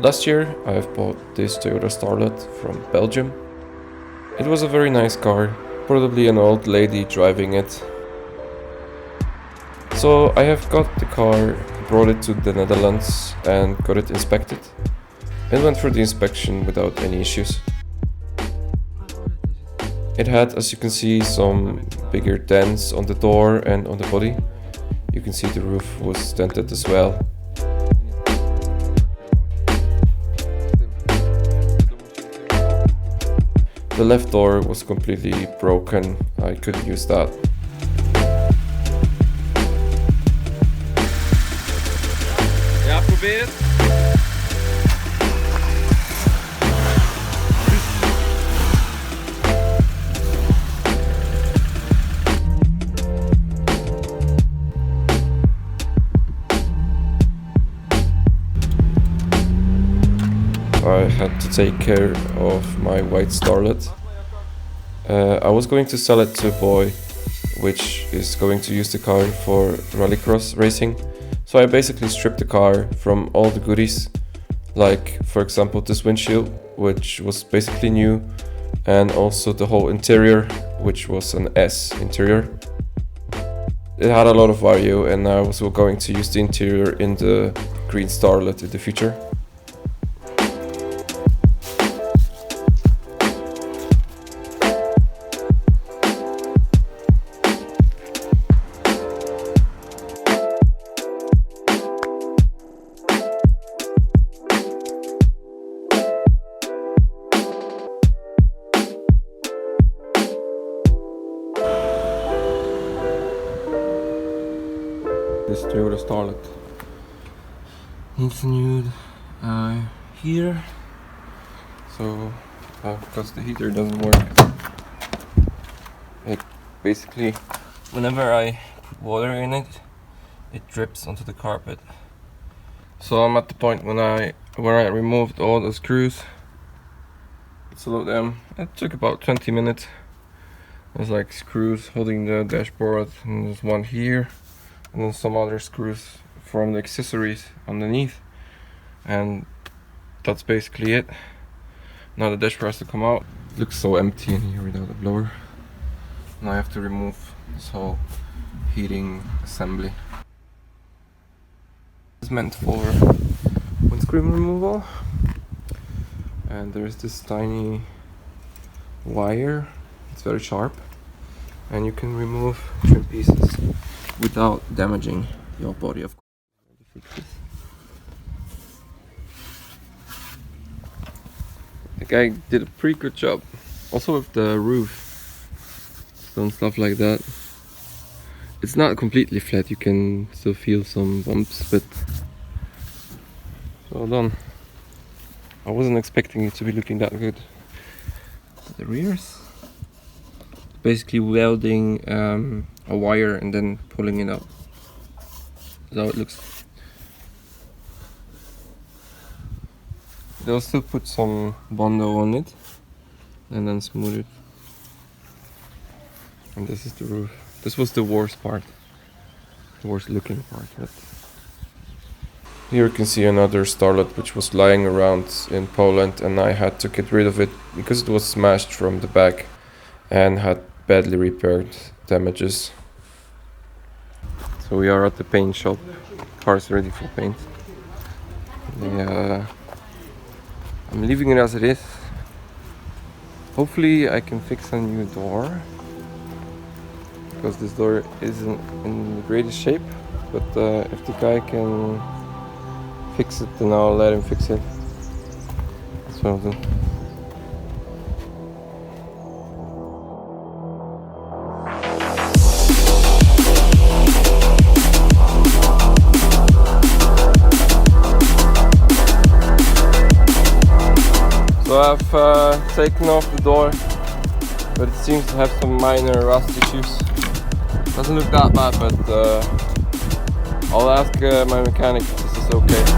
Last year I've bought this Toyota Starlet from Belgium. It was a very nice car, probably an old lady driving it. So I have got the car, brought it to the Netherlands and got it inspected. It went through the inspection without any issues. It had, as you can see, some bigger dents on the door and on the body. You can see the roof was dented as well. The left door was completely broken, I couldn't use that. Ja, probeer het. I had to take care of my white Starlet. I was going to sell it to a boy which is going to use the car for rallycross racing. So I basically stripped the car from all the goodies, like for example this windshield, which was basically new, and also the whole interior, which was an S interior. It had a lot of value and I was going to use the interior in the green Starlet in the future. This Toyota Starlet needs a new heater, so because the heater doesn't work, it basically, whenever I put water in it, it drips onto the carpet. So I'm at the point where I removed all the screws. It's a lot of them. It took about 20 minutes. There's like screws holding the dashboard, and there's one here. And then some other screws from the accessories underneath, and that's basically it. Now the dashboard has to come out. It looks so empty in here without a blower. Now I have to remove this whole heating assembly. It's meant for windscreen removal, and there's this tiny wire. It's very sharp, and you can remove trim pieces without damaging your body, of course. The guy did a pretty good job. Also with the roof and stuff like that. It's not completely flat, you can still feel some bumps, but well done. I wasn't expecting it to be looking that good. The rears, basically welding a wire and then pulling it up. That's how it looks. They'll still put some Bondo on it and then smooth it. And this is the roof. This was the worst part, the worst looking part. But here you can see another Starlet which was lying around in Poland, and I had to get rid of it because it was smashed from the back and had badly repaired damages. So we are at the paint shop. Car's ready for paint. I'm leaving it as it is. Hopefully I can fix a new door, because this door isn't in the greatest shape, but if the guy can fix it, then I'll let him fix it. That's what I'll do. So I've taken off the door, but it seems to have some minor rust issues. Doesn't look that bad, but I'll ask my mechanic if this is okay.